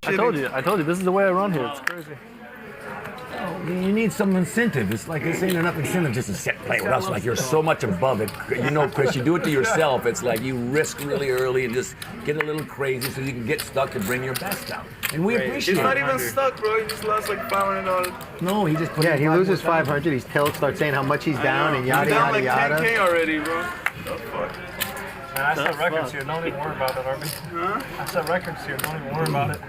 I told you, this is the way I run here. It's crazy. You need some incentive. It's like this ain't enough incentive just to sit play with us. Like you're so much above it. You know, Chris, you do it to yourself. It's like you risk really early and just get a little crazy so you can get stuck and bring your best out. And we appreciate it. He's not even stuck, bro. He just lost like $500. No, he just put he loses 500. He's starts saying how much he's down and yada down yada like yada. 10K already, bro. The fuck? Man, I set records here. Don't even worry about it, RB. Huh? I set records here. Don't even worry about it.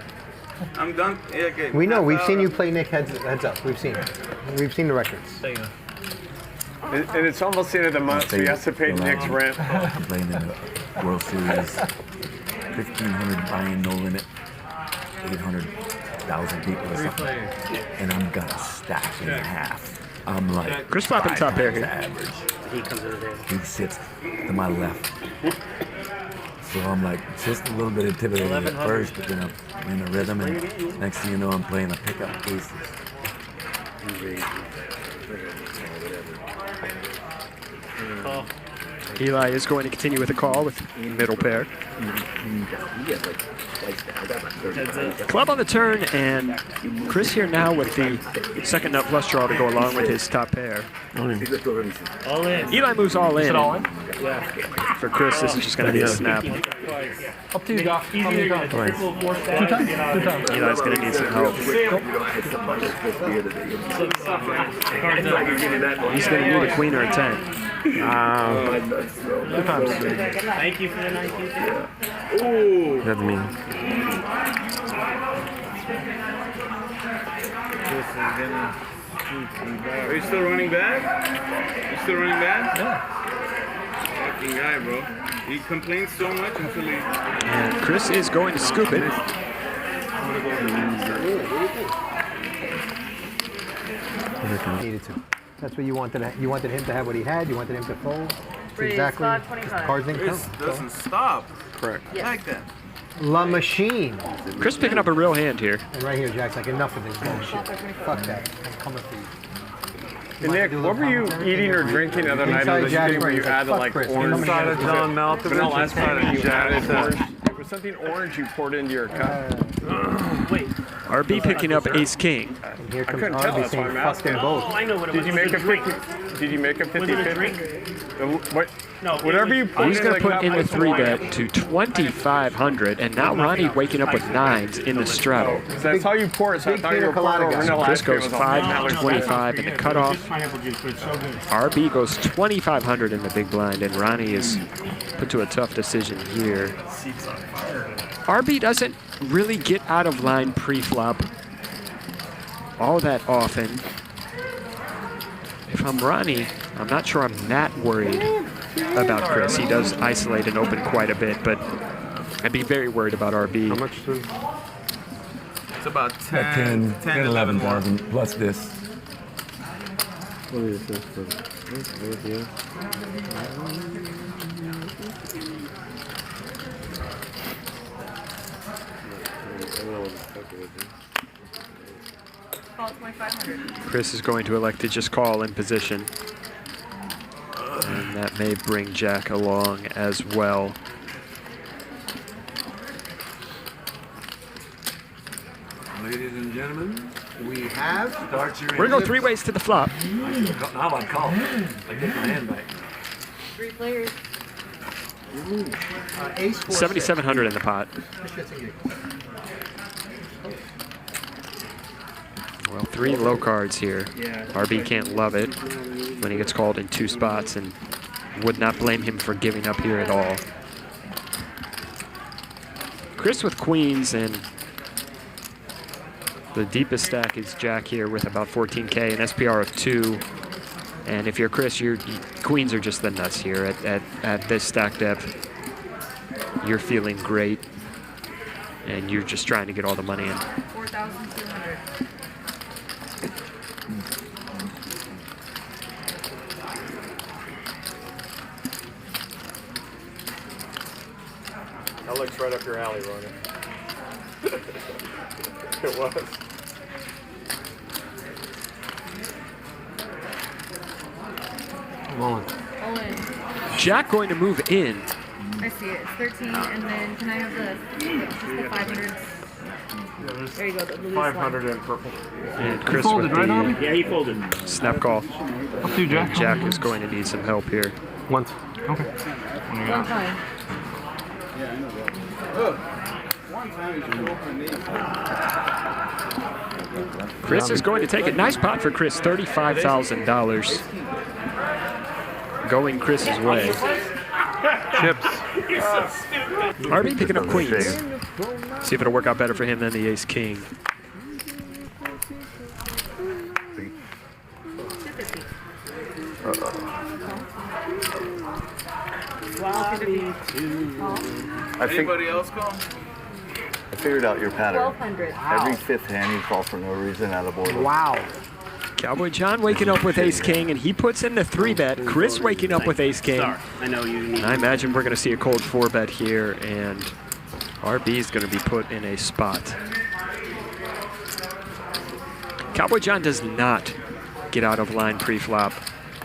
I'm done. Yeah, okay. We know. We've seen you play Nick heads up. We've seen it. We've seen the records. There you go. And it's almost the end of the month, so he has to pay Nick's rent. Playing in the World Series, 1,500 buy-in, no limit, 800,000 people or something, and I'm gonna stack in half. I'm like Chris popping top pair here. Average. He sits to my left. So I'm like just a little bit intimidated at first, but then I'm in a rhythm, and next thing you know, I'm playing a pickup pieces. Eli is going to continue with the call with middle pair. Club on the turn, and Chris here now with the second nut flush draw to go along with his top pair. All in. Eli moves all in. Is it all in? For Chris, this is just going to be a snap. Up to you, Doc. Two times? Two times. Eli's going to need some help. He's going to need a queen or a 10. Two times. Thank you for the 19. That's mean. Are you still running back? You still running back? Yeah. Fucking guy, bro. He complains so much until he... And Chris is going to scoop it. Needed to. That's what you wanted. You wanted him to have what he had. You wanted him to fold. Raise Exactly. 525. Cards didn't This count. doesn't stop. Correct. Like that. La Machine. Chris picking up a real hand here. And right here, Jack's like, enough of this bullshit. Fuck that. I'm coming for you. And Nick, what were you eating or drinking the other night on the stream where you added like orange? Inside of John Malkovich, Vanilla ice inside cream, of you Jack. added orange. It was something orange you poured into your cup. Wait. RB picking up ace king. And here I comes couldn't tell, RB that's why saying, I'm fuck asking. them both. Oh, I know what it was. Did you make a drink? 50? Did you make a 50? Was it a drink? What? No. Whatever you put He's in going the to put cup in the was 3-bet to 2,500, and now Ronnie waking up with 9s in the straddle. So that's how you pour it. So I big thought you were pina colada pouring guy. vanilla Chris ice cream. goes It was 5-25 in the cutoff. RB goes 2,500 in the big blind, and Ronnie is put to a tough decision here. RB doesn't really get out of line pre-flop all that often. If I'm Ronnie, I'm not sure I'm that worried about Chris. He does isolate and open quite a bit, but I'd be very worried about RB. How much is It's about 10, 11,000 plus this. What is this for? Call it 2,500. Chris is going to elect to just call in position. And that may bring Jack along as well. Ladies and gentlemen, we have. Start your We're going to go 3 ways to the flop. Now I call. I get my hand back. 3 players. Ace 4, 7,700 in the pot. Well, 3 low cards here. RB can't love it when he gets called in 2 spots, and would not blame him for giving up here at all. Chris with queens, and the deepest stack is Jack here with about 14K, an SPR of 2. And if you're Chris, your queens are just the nuts here at this stack depth. You're feeling great, and you're just trying to get all the money in. 4,200. That looks right up your alley, Ronnie. It was. Come on. All in. Jack going to move in. I see it. It's 13, and then can I have just the 500s? There you go, the loose 500 one. and purple. And Chris Folded, with right, the Robbie? Yeah, he folded. snap call. Up to you, Jack. Jack is going to need some help here. Once. Okay. One time. Chris is going to take it. Nice pot for Chris, $35,000. Going Chris's way. Chips. RB picking up queens. See if it'll work out better for him than the ace king. I think Anybody else call? I figured out your pattern. 1200. Every fifth hand you call for no reason out of order. Wow. Cowboy John waking up with ace king, and he puts in the 3-bet. Chris waking up with ace king. Sorry, I know you need. And I imagine we're going to see a cold 4-bet here, and RB is going to be put in a spot. Cowboy John does not get out of line pre-flop.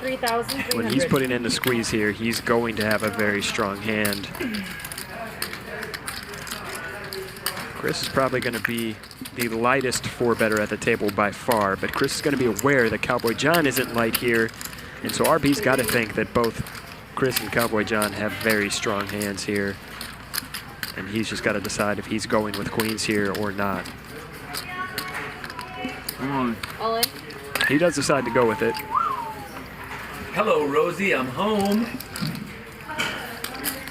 3,300. When he's putting in the squeeze here, he's going to have a very strong hand. Chris is probably going to be the lightest 4-better at the table by far, but Chris is going to be aware that Cowboy John isn't light here, and so RB's got to think that both Chris and Cowboy John have very strong hands here, and he's just got to decide if he's going with queens here or not. Come on. All in? He does decide to go with it. Hello, Rosie. I'm home.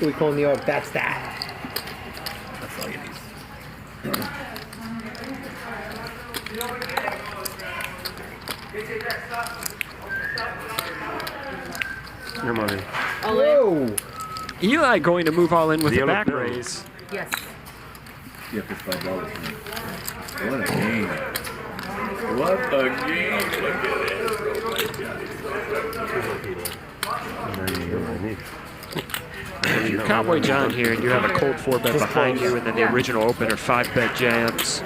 We call in New York, that's that. That's all you need. Your money. All in? Whoa. Eli going to move all in with a Yellow back pill. raise. Yes. You have to $5. What a game. What a game. Look at it. If you're Cowboy John here and you have a cold 4-bet behind you and then the original opener 5-bet jams,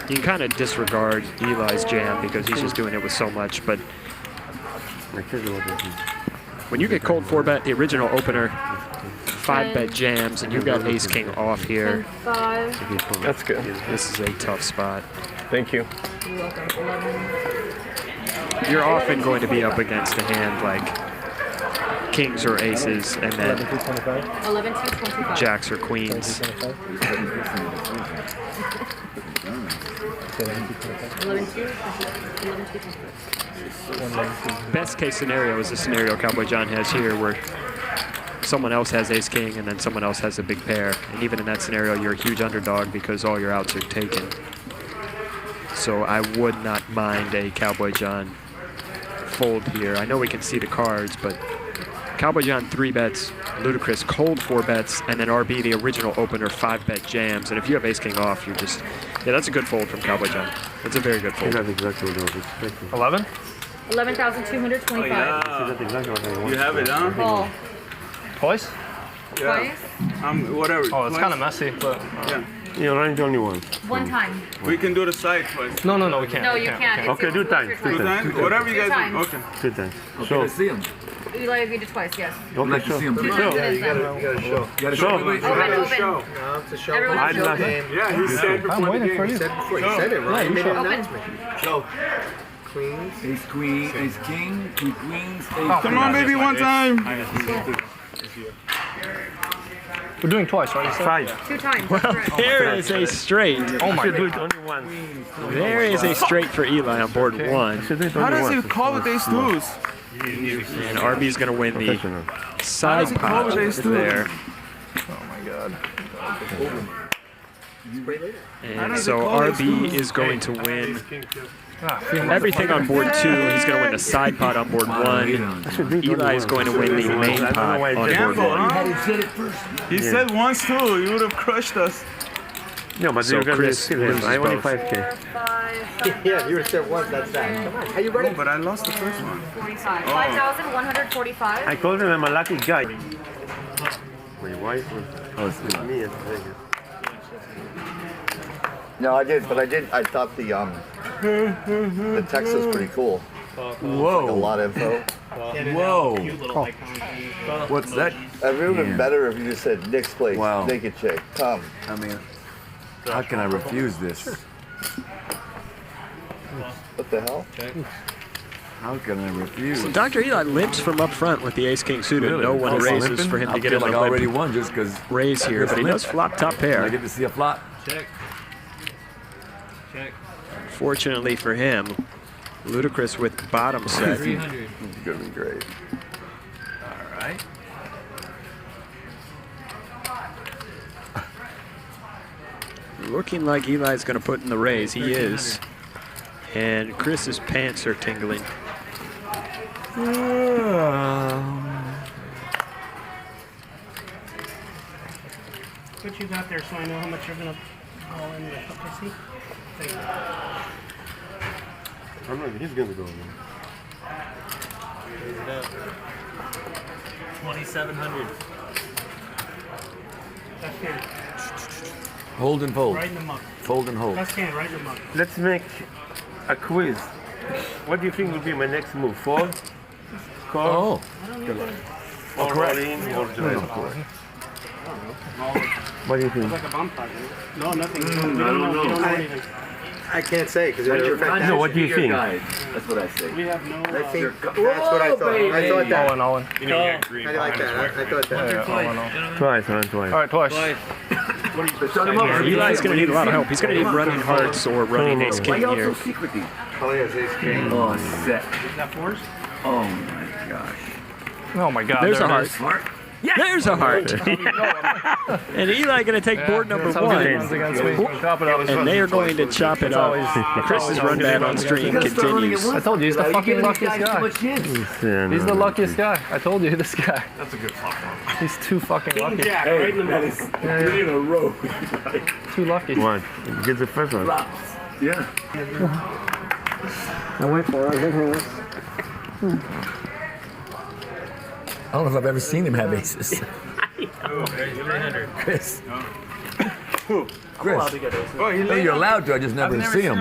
you can kind of disregard Eli's jam because he's just doing it with so much. But when you get cold 4-bet, the original opener 5-bet jams, and you've got ace king off here, 5. That's good. this is a tough spot. Thank you. You're welcome. 11. You're often going to be up against a hand like kings or aces, and then 11 to 25. jacks or queens. 11 to 25. Best case scenario is the scenario Cowboy John has here, where someone else has ace king and then someone else has a big pair, and even in that scenario you're a huge underdog because all your outs are taken. So I would not mind a Cowboy John fold here. I know we can see the cards, but Cowboy John 3-bets, Ludicrous cold 4-bets, and then RB the original opener 5-bet jams. And if you have ace king off, you're just, yeah, that's a good fold from Cowboy John. That's a very good fold. That's exactly what I was expecting. 11? 11,225. That's exactly what I want. You have it, huh? Ball. Twice? Twice. Whatever. Oh, it's kind of messy, but Yeah. Yeah, Ronnie's the only one. One time. We can do the side twice. no, we can't. No, we you can't. can't. Okay, do times. Two times? Whatever you Two guys do. times. Okay. Good times. Okay, So, let's see him. Eli agreed to twice, yes. I'd like to see him. Two times it is then. You gotta show. You gotta So- show me. Open, open. No, it's a show. Everyone I'd show like- game. Yeah, he said before I'm the waiting game. for you. You said before, you said it, right? You made an Open. announcement. Show. Queens. Ace queen, ace king, two queens, ace Come on, baby, one time. We're doing twice, right? You said? 5. 2 times. Correct. There is a straight. Oh my Should do god. it only once. There is a straight for Eli on board 1. Should do it How only does he once. call with ace twos? And RB's going to win the Professional. side pot with ace two? there. Oh my god. And so RB is going to win Ah, everything on board 2. He's going to win the side pot on board 1. Eli is going to win the main pot on board Gamble, 1. huh? He said it first. He said once too. You would have crushed us. No, but So you're gonna Chris still loses I only both. 5K. 5, Yeah, you were said once, that's that. Come on, are you ready? Oh, but I lost the first one. 45. 5,145. I told him I'm a lucky guy. My wife was Oh, it's good. me and Vegas. No, I did, but I thought the text was pretty cool. Whoa. A lot of info. Whoa. What's that? It would have been better if you just said Nick's place, Wow. naked chick. Come. I mean, how can I refuse this? What the hell? How can I refuse? So Dr. Eli limps from up front with the ace-king suited. Really? No one Also raises limping? for him to I get feel in like the I already limp won just because raise here, but he does flop top I pair. get to see a flop. Fortunately for him, Ludacris with bottom set. 300. It's gonna be great. All right. Looking like Eli's going to put in the raise. He is. And Chris's pants are tingling. What you got there so I know how much you're going to call in with. Okay, see? Thank you. I don't know, he's gonna go in. 2,700. That's can. Hold and fold. Right in the muck. Fold and hold. That's can, right in the muck. Let's make a quiz. What do you think will be my next move? Fold? Call? Oh. Or all in? Or just What do you think? It's like a bomb target. No, nothing. We don't know anything. I can't say because No, what do you think? That's what I say. We have no... I think that's what I thought. I thought that. All in. You know, I like that. I thought that. Twice, man, twice. All right, twice. Eli's going to need a lot of help. He's going to need running hearts or running ace king here. secret these? Oh, yes, ace king. Oh, set. Is that fours? Oh my gosh. Oh my God. There's there a it heart. is. There's a heart. And Eli going to take board number That's how good it one. runs against me. Chop it up. And they are going to chop it up. Chris's run bad on stream continues. I told you, he's the fucking luckiest guy. He's the luckiest guy. I told you, this guy. That's a good flop. He's too fucking King lucky. Jack, right in the middle. Three in a row. Too lucky. What? Get the first one. Yeah. I went for it. I don't know if I've ever seen him have aces. Chris. Chris. Oh, No, you're allowed to. I just never see him.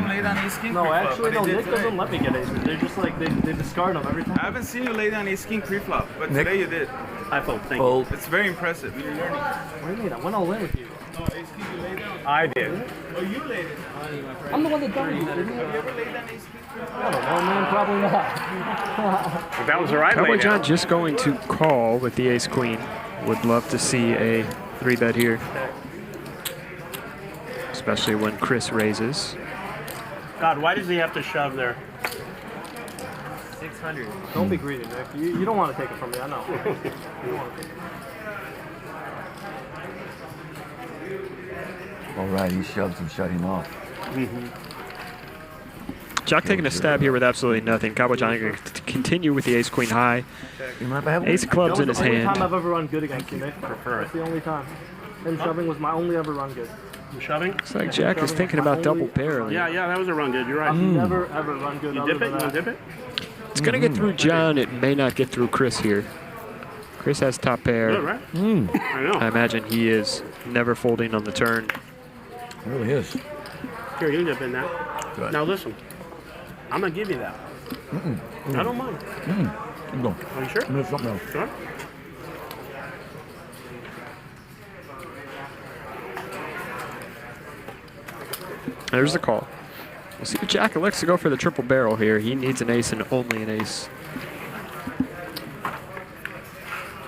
No, actually, no. Nick doesn't let me get aces. They're just like, they discard them every time. I haven't seen you lay down ace king pre-flop, but Nick? today you did. I fold, thank Fold. It's very impressive. You're learning. you. What do you mean? I went all in with you. No, ace king you laid down. I did. Oh, you laid it. I'm the one that done it. Have you ever laid down ace king pre-flop? I don't know, man. Probably not. That was the right Cowboy way John down. just going to call with the ace queen. Would love to see a 3-bet here. Especially when Chris raises. God, why does he have to shove there? 600. Don't be greedy, Nick. You don't want to take it from me, I know. You don't want to take it. All right, he shoves and shut him off. Jock taking a stab here with absolutely nothing. Cowboy John going to continue with the ace queen high. You mind if I have one? Ace of clubs in his That was the only time hand. I've ever run good against you, Nick. That's the only time. Him shoving was my only ever run good. You shoving? Looks like Jack is thinking about double barreling. Yeah, that was a run good. You're right. I've never ever run good. You dip it? You dip it? It's going to get through John. It may not get through Chris here. Chris has top pair. Good, right? I know. I imagine he is never folding on the turn. It really is. Here, you dip in that. Good. Now listen, I'm gonna give you that. I don't mind. Keep going. Are you sure? There's something else. Sure. There's the call. We'll see if Jack elects to go for the triple barrel here. He needs an ace and only an ace.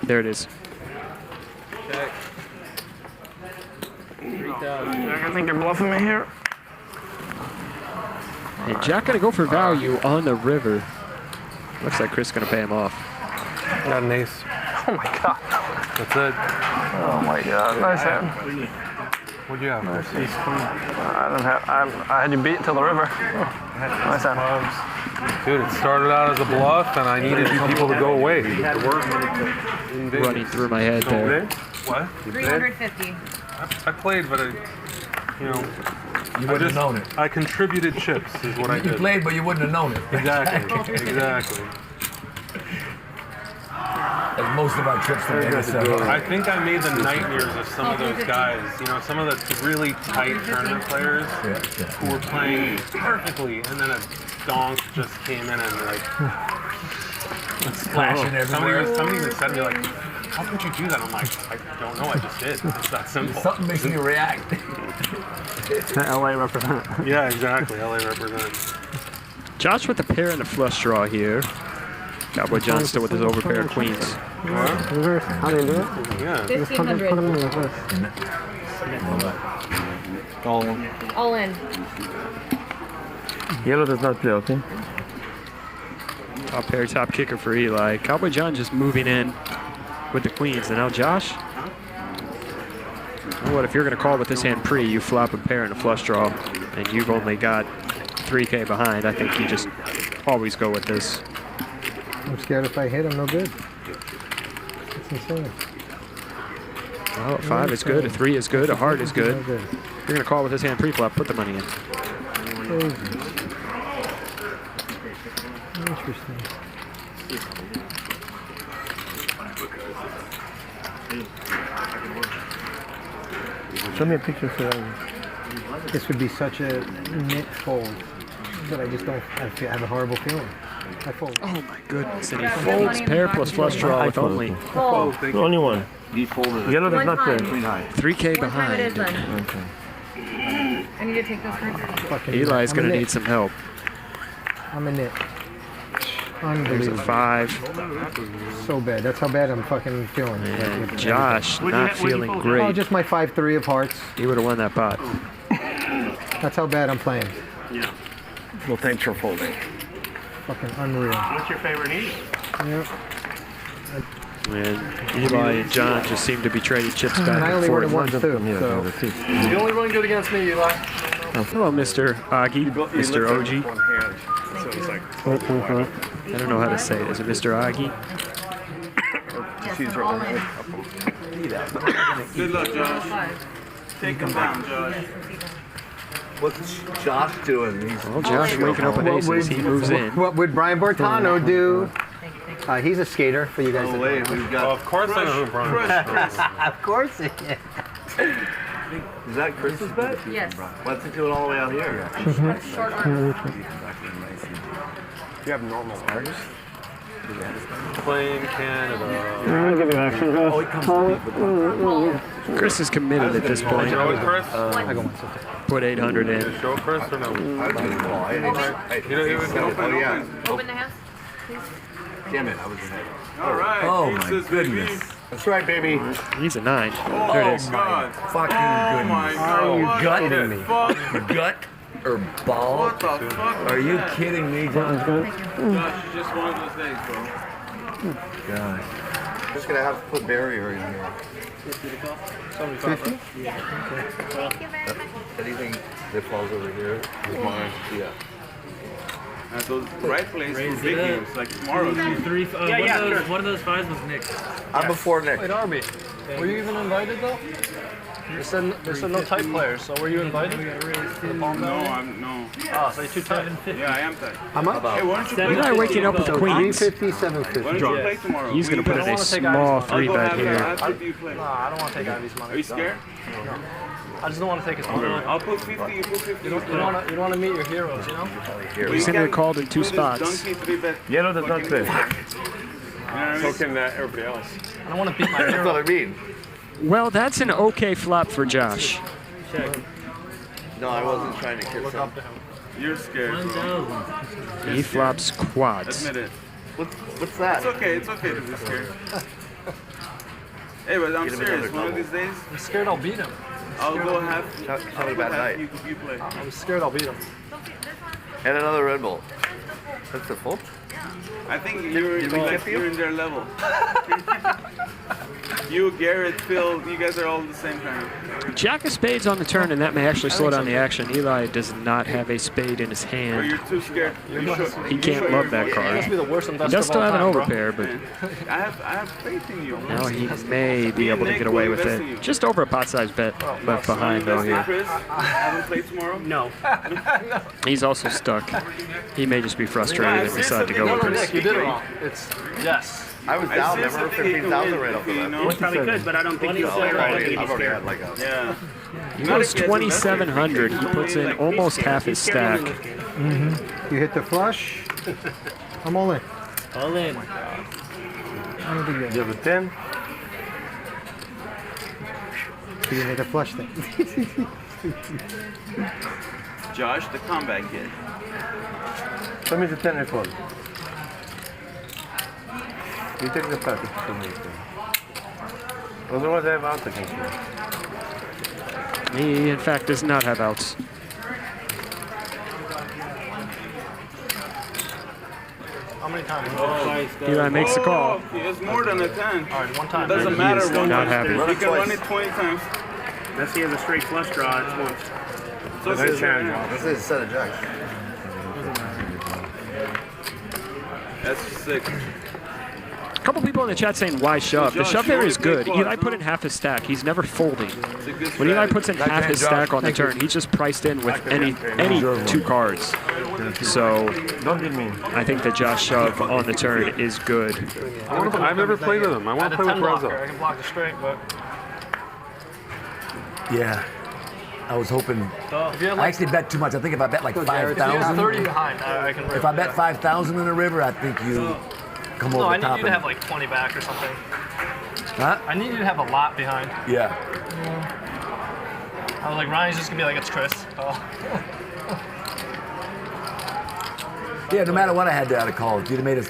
There it is. I think you're bluffing me here. And Jack gonna go for value on the river. Looks like Chris gonna pay him off. Got an ace. Oh my God. That's it. Oh my God. Nice hand. What'd you have? Ace queen. I don't have. I had you beat till the river. Nice hand. Dude, it started out as a bluff, and I needed you people to go away. Running through my head there. What? 350. I played, but You wouldn't have known it. I contributed chips, is what I You did. played, but you wouldn't have known it. Exactly. Exactly. Like most of our trips to Vegas. I think I made the nightmares of some of those guys. You know, some of the really tight tournament players who were playing perfectly, and then a donk just came in and like splashing everywhere. Somebody even said to me like, "How could you do that?" I'm like, "I don't know. I just did. It's that simple." Something makes me react. LA represent. Yeah, exactly. LA represents. Josh with the pair and the flush draw here. Cowboy John still with his overpair of queens. How do you do it? Yeah. 1,500. All in. Yellow does not play, okay? Top pair, top kicker for Eli. Cowboy John just moving in with the queens. And now Josh. You know what, if you're going to call with this hand pre, you flop a pair and a flush draw, and you've only got 3K behind. I think you just always go with this. I'm scared if I hit, I'm no good. It's insane. Well, a 5 is good, a 3 is good, a heart is good. If you're going to call with this hand pre-flop, put the money in. Interesting. Show me a picture for that. This would be such a nit fold, but I just don't. I have a horrible feeling. I fold. Oh my goodness! And he folds pair plus flush draw with only Only one. He folded. Yellow does not play. 3K What time it is behind. then? Okay. I need to take those cards. Eli's going to need some help. I'm a nit. There's a Unbelievable. 5. So bad. That's how bad I'm fucking feeling. And Josh not feeling Oh, great. just my 5-3 of hearts. He would have won that pot. That's how bad I'm playing. Well, thanks for folding. Fucking unreal. What's your favorite eat? Yep. And Eli and John just seem to be trading chips And back I and only won forth. it once too. So. You only run good against me, Eli. Hello, Mr. Aggie, Mr. OG. I don't know how to say it. Is it Mr. Aggie? Yes, I'm all in. Good luck, Josh. Take him down, Josh. What's Josh doing? Well, Josh waking up with aces. He moves in. What would Brian Bortano do? He's a skater for you guys. Oh, wait, we've got. Of course I know who Brian is. Of course he is. Is that Chris's bet? Yes. What's it doing all the way out here? Short arm. You have normal arms. Playing Canada. Oh, he comes Chris is committed at this point. Show it, Chris. Put 800 in. Show Chris or no? I You know, he was open. Oh, yeah. Open the house, please. Damn it, I was ahead. All right. Oh my Jesus, baby. goodness. That's right, baby. He's a 9. Oh, There it is. God. Fucking Oh, my goodness. God. What gutting the me? fuck? Gut or ball? What the fuck? Are you kidding me, John? Josh, it's just one of those days, bro. God. Just gonna have to put barrier in here. 50? Anything that falls over here is mine. Yeah. At those right place for big games, like tomorrow. One of those 5s was Nick. I'm before Nick. Wait, Arby, were you even invited though? They said no tight players, so were you invited? No, I'm no. Ah, so you're too tight. Yeah, I am tight. How much? Hey, why don't you play? Eli waking up with the queens. 350, Why 750. don't you play tomorrow? He's going to put in a small 3 bet here. After you play. Nah, I don't want to take Ivy's money. Are you scared? I just don't want to take his money. I'll put 50. You put 50. You don't want to meet your heroes, you know? He's going to be called in 2 spots. Yellow does not play. So can everybody else. I don't want to beat my That's hero. what I mean. Well, that's an okay flop for Josh. No, I wasn't trying to kiss him. You're scared, bro. He flops quads. Admit it. What's that? It's okay to be scared. Hey, but I'm Get him serious. another One of double. these days, I'm scared I'll beat him. I'll go half. Having a bad night. You play. I'm scared I'll beat him. And another Red Bull. That's a full? I think you're in their level. You, Garrett, Phil, you guys are all the same kind of. Jack of spades on the turn, and that may actually slow down the action. Eli does not have a spade in his Or hand. you're too scared. He can't love that He card. must be the worst He investor does of still all have an time, bro. overpair, but I have faith in you. now he may be able to get away with it. Just over a pot-sized bet left behind, though, here. Chris, haven't played tomorrow? No. He's also stuck. He may just be frustrated and decide to go No, with no, Nick, this. you did it wrong. It's yes. I was down, remember? 15,000 right off the bat. You probably could, but I don't think you'll play right. I think I've he's already scared. had like a... Yeah. He goes 2,700. He puts in almost half his stack. You hit the flush. I'm all in. All in. I don't think You have a 10? you didn't hit the flush thing. Josh, the comeback kid. Show me the 10 I fold. You take the flat if you show me the 10. Otherwise I have outs against you. He, in fact, does not have outs. How many times? Eli makes the call. He has more than a 10. Alright, one time. It doesn't He matter is one not time. happy. He can run it 20 times. Unless he has a straight flush draw, it's once. So Nice it's hand. This is a set of jacks. That's sick. A couple people in the chat saying, why shove? The shove there is good. Eli put in half his stack. He's never folding. It's a good When Eli strategy. puts in half his stack on the turn, he's just priced in with any 2 cards. So Don't be mean. I think that Josh shove on the turn is good. I've never played with him. I want to play with Rezo. I can block the straight, but Yeah. I was hoping. if you have I actually bet too much. I think if I bet like if you have 5,000. 30 behind, I can. If I bet 5,000 in the river, I think you come over No, I the need top. you to have like 20 back or something. Huh? I need you to have a lot behind. Yeah. I was like, Ronnie's just gonna be like, it's Chris. Oh. Yeah, no matter what I had to out of call, you'd have made us.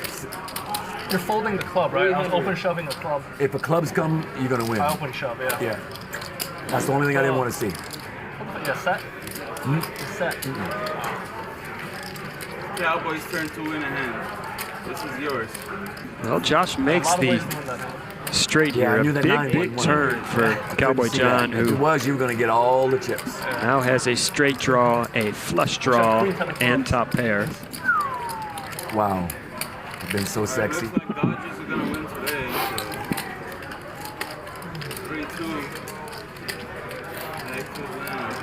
You're folding the club, right? I'm open shoving the club. If a clubs come, you're gonna win. I open shove, yeah. Yeah. That's the only thing I didn't want to see. Yeah, set. Set. Cowboys turn to win a hand. This is yours. Well, Josh makes the straight Yeah, I here. knew A that big, 9 big wasn't turn for Cowboy John, If it who was, you were gonna get all the chips. now has a straight draw, a flush draw, and top pair. Wow. It's been so sexy. Looks like Dodgers are gonna win today. So. 3-2. Back to the land.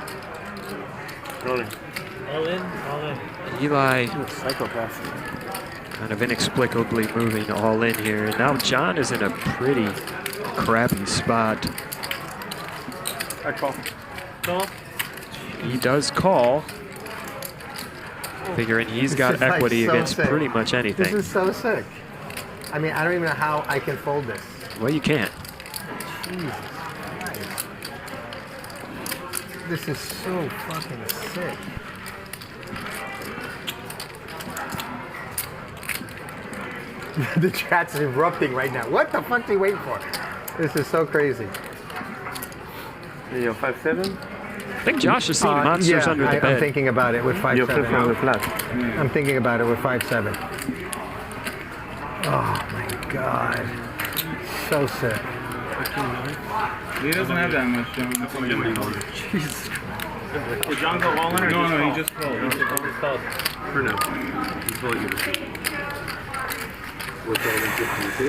Rolling. All in. All in. Eli Psychopath. kind of inexplicably moving all in here. And now John is in a pretty crappy spot. I call. Call. He does call, figuring he's This got is, like, equity so against sick. pretty much This anything. is so sick. I mean, I don't even know how I can fold this. Well, you can't. Jesus Christ. This is so fucking sick. The chat's erupting right now. What the fuck are you waiting for? This is so crazy. You're 5-7. I think Josh is seeing monsters yeah, under the I'm bed. thinking about it with You're flipping on 5-7. the flat. I'm thinking about it with 5-7. Oh my god. So sick. He doesn't have that much, John. Jesus. Did John go all in or No, just he just called. For now. He's fully good.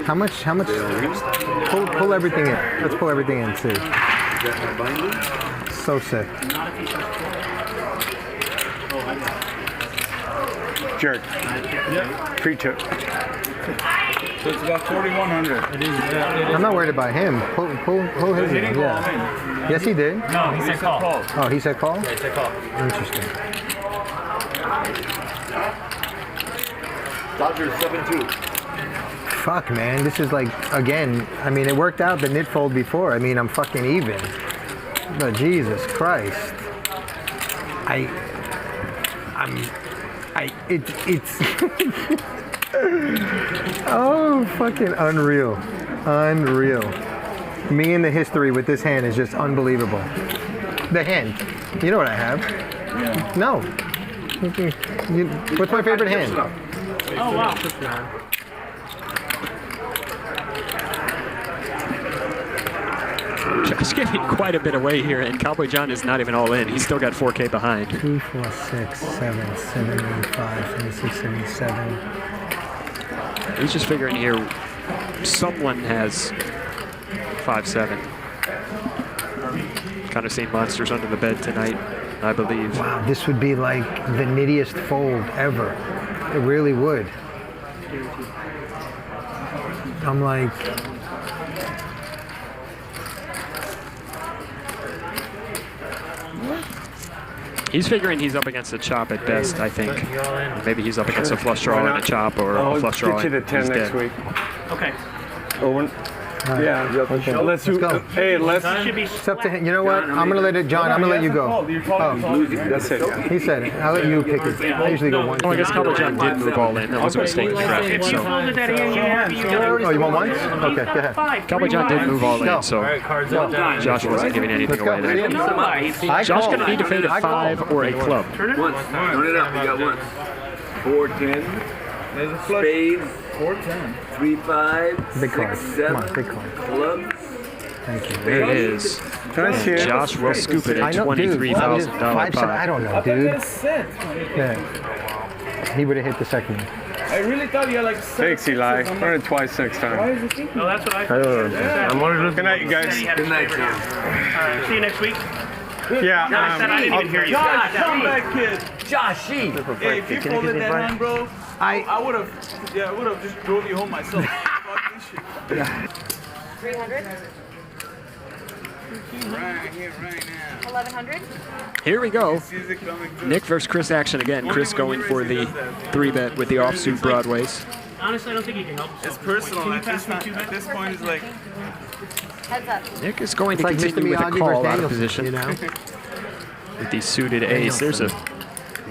How much? Pull everything in. Let's pull everything in too. So sick. Jerk. Pre-took. So it's about 4,100. I'm not worried about him. Pull his in. Yeah. Yes, he did. No, he said call. Oh, he said call? Yeah, he said call. Interesting. Dodgers 7-2. Fuck, man. This is like, again, I mean, it worked out the knit fold before. I mean, I'm fucking even. But Jesus Christ. It's oh, fucking unreal. Unreal. Me in the history with this hand is just unbelievable. The hand. You know what I have? Yeah. No. What's my favorite hand? Oh, wow. Josh giving quite a bit away here, and Cowboy John is not even all in. He's still got 4K behind. 2, 4, 6, 7, 75, 76, 77. He's just figuring here someone has 5-7. Kind of seen monsters under the bed tonight, I believe. Wow, this would be like the nittiest fold ever. It really would. I'm like, He's figuring he's up against a chop at best, I think. Maybe he's up against a flush draw and a chop, or a flush draw. I'll get you to 10 he's next dead. week. Okay. Owen. Yeah. okay. Let's go. Hey, let's. Should be It's up to him. You know what? I'm gonna let it, John. I'm gonna let you go. Oh, That's it. Yeah. he said it. I'll let you pick it. I usually go one. Oh, I guess Cowboy John did move all in. That was a mistake in draft. If you So folded that in, you have you got Oh, you want one? Okay, go ahead. five. Cowboy John did move all Go. in, so Josh wasn't giving anything Let's go. away there. Josh going to need to fade a 5 or a club. Turn it up. You got one. 4 10. Spades. 4 10. 3 5. Big card. 6 Come on, 7. big card. Clubs. Thank you. There it is. And Josh will scoop it I at know, dude. $23,000 I pot. don't know, dude. Yeah. He would have hit the second one. I really thought you had like Thanks, Eli. Run it twice next time. No, that's what I I'm wondering. Good night, you guys. Good night, John. See you next week. Yeah. I said I didn't even hear you. come back, kid. Joshy. Hey, if you folded that hand, bro, I would have just drove you home myself. Fuck this shit. 300, Right here, right now. 1100. Here we go. See it coming through. Nick versus Chris action again. Chris going for the 3-bet with the offsuit broadways. Honestly, I don't think you can help. It's personal. At this point, it's like Heads up. Nick is going to It's like continue Mr. with a Miyagi call versus out of Danielson, position you know? with the suited ace. There's a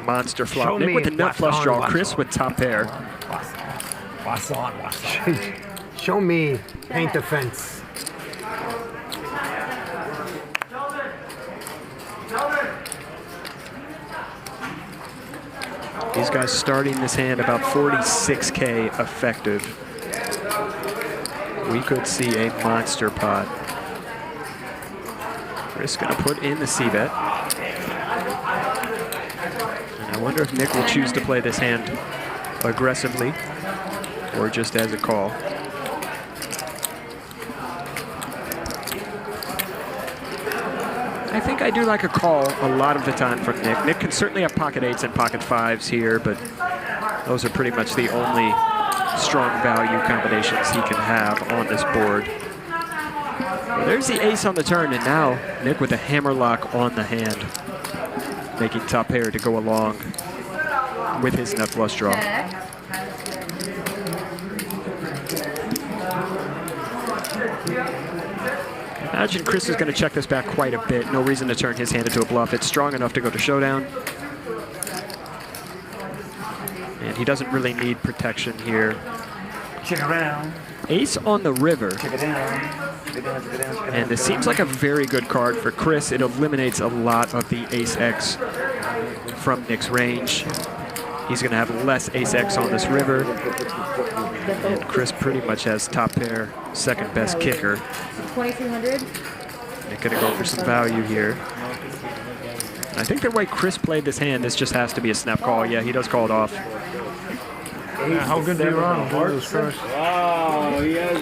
monster flop. Show Nick me with the nut what's flush on, draw. what's Chris on. with top pair. What's on? Show me paint the fence. These guys starting this hand about 46K effective. We could see a monster pot. Chris gonna put in the C-bet. And I wonder if Nick will choose to play this hand aggressively or just as a call. I think I do like a call a lot of the time from Nick. Nick can certainly have pocket 8s and pocket 5s here, but those are pretty much the only strong value combinations he can have on this board. Well, there's the ace on the turn, and now Nick with a hammer lock on the hand, making top pair to go along with his nut flush draw. Imagine Chris is going to check this back quite a bit. No reason to turn his hand into a bluff. It's strong enough to go to showdown. And he doesn't really need protection here. Check around. Ace on the river. Check it down. And this seems like a very good card for Chris. It eliminates a lot of the ace-x from Nick's range. He's going to have less ace-x on this river. And Chris pretty much has top pair, second best kicker. 2200. Nick going to go for some value here. I think the way Chris played this hand, this just has to be a snap call. Yeah, he does call it off. How good do you run? wow, yes,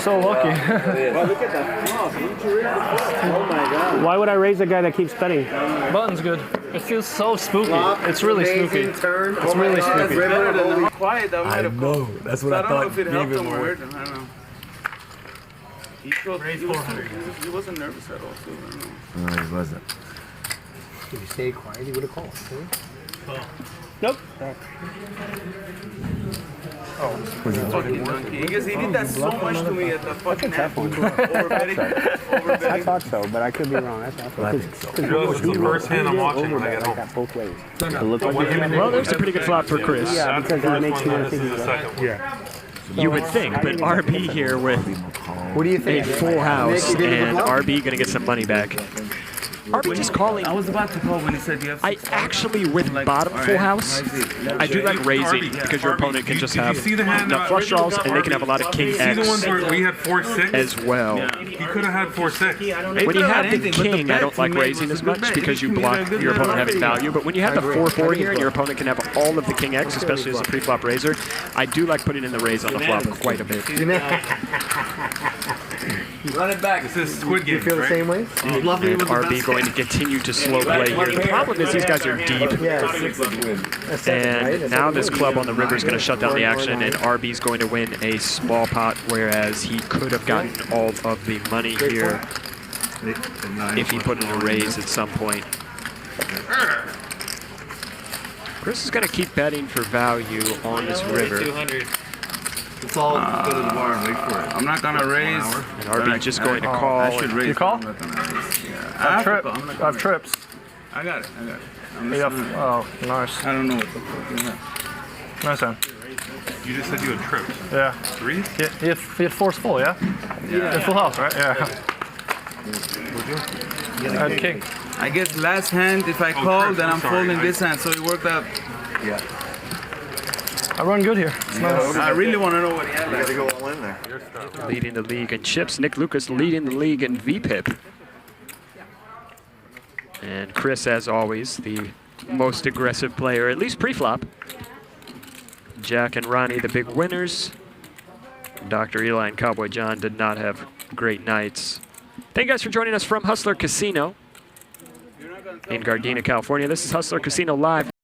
So lucky. Wow, look at that flop. Oh my god. Why would I raise a guy that keeps betting? Button's good. It feels so spooky. It's really spooky. It's really spooky. Quiet, that might have know. That's what I I don't know thought if it helped gave him it or more. hurt him. I don't know. He wasn't nervous at all, too. I don't know. No, he wasn't. If you stay quiet, he would have called. See? Nope. Because he did that so much to me at the fucking half. Overbetting. I thought so, but I could be wrong. That's not I think so. This is the first hand I'm watching when I get home. that both ways. Well, there's a pretty good flop for Chris. Yeah, because that makes you This think is the second one. You would think, but RB here with What do you a think? full house, Nick, you did it and with luck? RB going to get some money back. RB just calling. I was about to call when he said you have I actually, with bottom full house, I do like raising because your opponent can just have see the hand nut flush draws, and they can have a lot of king See the ones X where we had 4-6? as well. You could have had 4-6. When you have the king, I don't like raising as much because you block your opponent having value. But when you have the 4-4 here and your opponent can have all of the king X, especially as a pre-flop raiser, I do like putting in the raise on the flop quite a bit. Run it back. This is Squid You Game, feel the right? same way? And RB going to continue to slow play here. The problem is these guys are deep. Yeah. And now this club on the river is going to shut down the action, and RB's going to win a small pot, whereas he could have gotten all of the money here if he put in a raise at some point. Chris is going to keep betting for value on this river. 200. Let's all go to the bar and wait for it. I'm not gonna raise. And RB just going to call. I should raise. You call? I'm not gonna raise. Yeah. I have trips. I got it. I'm Yeah. just Oh, nice. I don't know what the fuck you have. Nice one. You just said you had trips. Yeah. 3? You had force full, yeah? Yeah. Full house, right? Yeah. I had king. I guess last hand, if I call, then I'm sorry. folding this hand, so it worked out. Yeah. I run good here. It's nice. I really want to know what he had. You gotta go all in there. Leading the league in chips. Nick Lucas leading the league in VPIP. And Chris, as always, the most aggressive player, at least pre-flop. Jack and Ronnie, the big winners. Dr. Eli and Cowboy John did not have great nights. Thank you guys for joining us from Hustler Casino in Gardena, California. This is Hustler Casino Live.